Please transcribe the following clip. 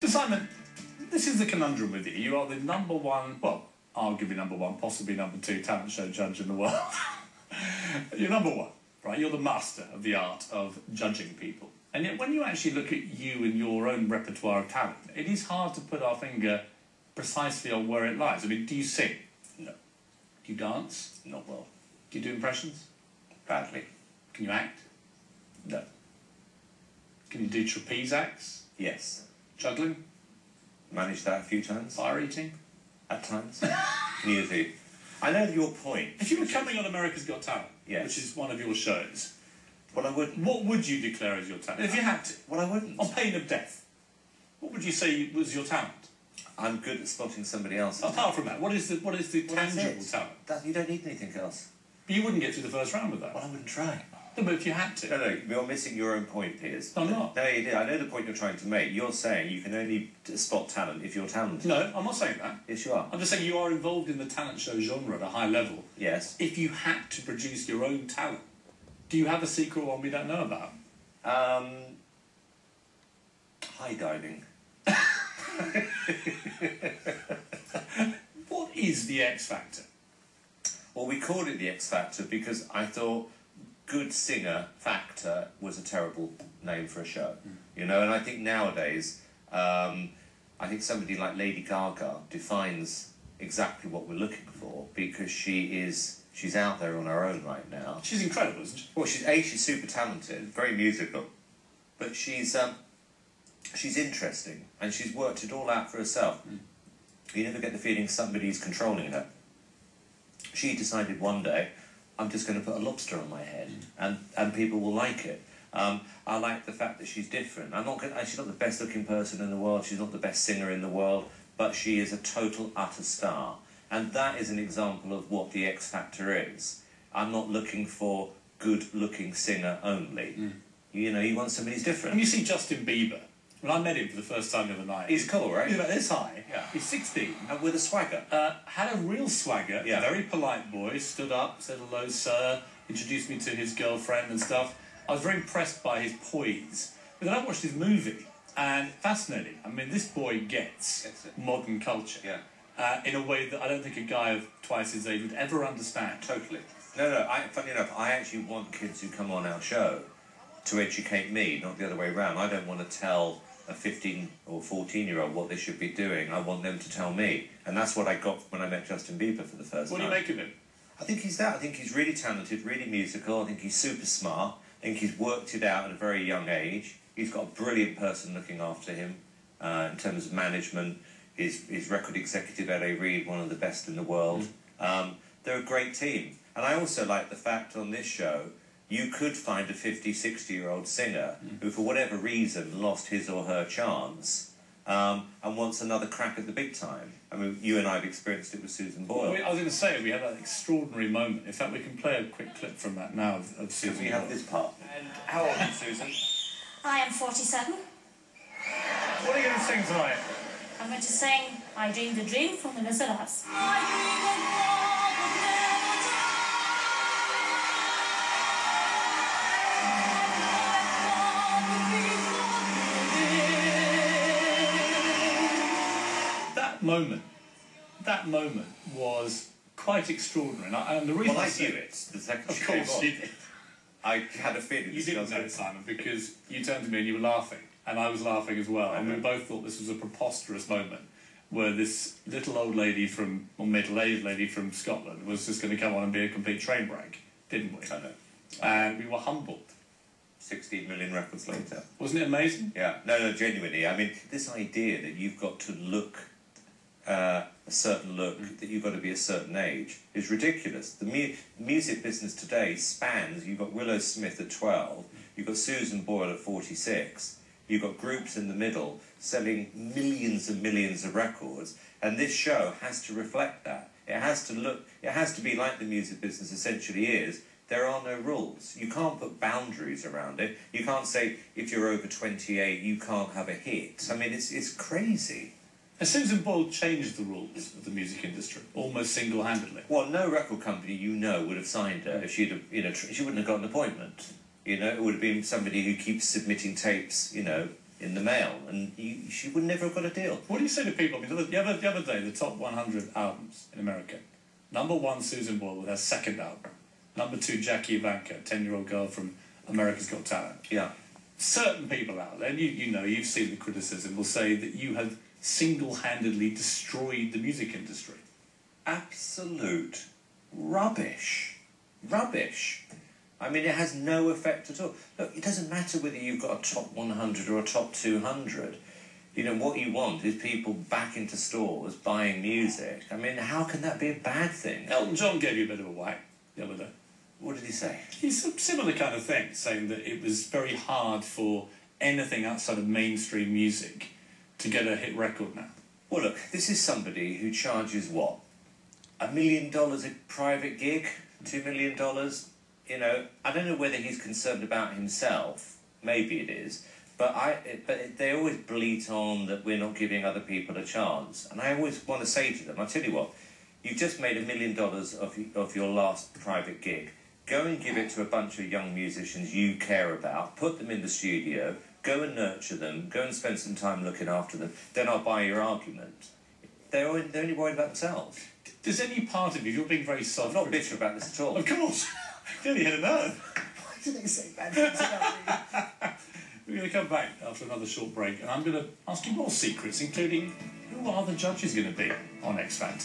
But Simon, this is the conundrum with you. You are the #1, well, arguably #1, possibly #2 talent show judge in the world. You're #1, right? You're the master of the art of judging people. And yet when you actually look at you and your own repertoire of talent, it is hard to put our finger precisely on where it lies. I mean, do you sing? No. Do you dance? Not well. Do you do impressions? Badly. Can you act? No. Can you do trapeze acts? Yes. Juggling? Managed that a few times. Fire eating? At times. Neither do. I know your point. If you were coming on America's Got Talent, yes, which is one of your shows, well, I wouldn't. What would you declare as your talent? If you had to. Well, I wouldn't. On pain of death. What would you say was your talent? I'm good at spotting somebody else. Apart from that, what is the tangible talent? You don't need anything else. But you wouldn't get through the first round with that. Well, I wouldn't try. No, but if you had to. No, you're missing your own point, Piers. I'm not. No, you did. I know the point you're trying to make. You're saying you can only spot talent if you're talented. No, I'm not saying that. Yes, you are. I'm just saying you are involved in the talent show genre at a high level. Yes. If you had to produce your own talent, do you have a secret one we don't know about? High diving. What is the X Factor? Well, we called it the X Factor because I thought good singer factor was a terrible name for a show. You know, and I think nowadays, I think somebody like Lady Gaga defines exactly what we're looking for because she's out there on her own right now. She's incredible, isn't she? Well, she's super talented, very musical, but she's interesting and she's worked it all out for herself. You never get the feeling somebody's controlling her. She decided one day, I'm just going to put a lobster on my head, and people will like it. I like the fact that she's different. She's not the best looking person in the world, she's not the best singer in the world, but she is a total, utter star. And that is an example of what the X Factor is. I'm not looking for good-looking singer only. You know, you want somebody who's different. When you see Justin Bieber, when I met him for the first time the other night... He's cool, right? He's about this high. Yeah. He's 16. And with a swagger. Had a real swagger. Yeah. Very polite boy. Stood up, said hello, sir. Introduced me to his girlfriend and stuff. I was very impressed by his poise. But then I watched his movie, and fascinating. I mean, this boy gets modern culture. Yeah. In a way that I don't think a guy of twice his age would ever understand. Totally. No, funny enough, I actually want kids who come on our show to educate me, not the other way around. I don't want to tell a 15 or 14-year-old what they should be doing. I want them to tell me. And that's what I got when I met Justin Bieber for the first time. What do you make of him? I think he's that. I think he's really talented, really musical. I think he's super smart. I think he's worked it out at a very young age. He's got a brilliant person looking after him in terms of management. His record executive, L.A. Reid, one of the best in the world. They're a great team. And I also like the fact on this show you could find a 50, 60-year-old singer who, for whatever reason, lost his or her chance and wants another crack at the big time. I mean, you and I have experienced it with Susan Boyle. Well, I was going to say, we had an extraordinary moment. In fact, we can play a quick clip from that now of Susan Can we Boyle. have this part? And how old are you, Susan? I am 47. What are you going to sing tonight? I'm going to sing I Dreamed a Dream from the Miserables. That moment was quite extraordinary. And the reason I knew it the second of she came course on. you did. I had a feeling You didn't know, Simon, because you turned to me and you were laughing, and I was laughing as well, and we both thought this was a preposterous moment where this little old lady or middle-aged lady from Scotland was just going to come on and be a complete train wreck, didn't we? I know. And we were humbled. 16 million records later. Wasn't it amazing? Yeah. No, genuinely. I mean, this idea that you've got to look a certain look, that you've got to be a certain age, is ridiculous. The music business today spans, you've got Willow Smith at 12, you've got Susan Boyle at 46, you've got groups in the middle selling millions and millions of records, and this show has to reflect that. It has to be like the music business essentially is. There are no rules. You can't put boundaries around it. You can't say, if you're over 28, you can't have a hit. I mean, it's crazy. And Susan Boyle changed the rules of the music industry, almost single-handedly. Well, no record company would have signed her if she'd have, she wouldn't have got an appointment. You know, it would have been somebody who keeps submitting tapes, in the mail, and she would never have got a deal. What do you say to people? I mean, the other day, the top 100 albums in America. Number 1, Susan Boyle with her second album. Number 2, Jackie Ivanka, 10-year-old girl from America's Got Talent. Yeah. Certain people out there, and you know, you've seen the criticism, will say that you have single-handedly destroyed the music industry. Absolute rubbish. Rubbish. I mean, it has no effect at all. Look, it doesn't matter whether you've got a top 100 or a top 200. You know, what you want is people back into stores buying music. I mean, how can that be a bad thing? Elton John gave you a bit of a whack the other day. What did he say? He's a similar kind of thing, saying that it was very hard for anything outside of mainstream music to get a hit record now. Well, look, this is somebody who charges, what, $1 million a private gig? $2 million? You know, I don't know whether he's concerned about himself. Maybe it is. But they always bleat on that we're not giving other people a chance. And I always want to say to them, I'll tell you what, you've just made $1 million of your last private gig. Go and give it to a bunch of young musicians you care about, put them in the studio, go and nurture them, go and spend some time looking after them, then I'll buy your argument. They're only worried about themselves. Does any part of you, you're being very soft... I'm not bitter about this at all. Of course. You only hit a nerve. Why did they say bad things about me? We're going to come back after another short break, and I'm going to ask you more secrets, including who are the judges going to be on X Factor.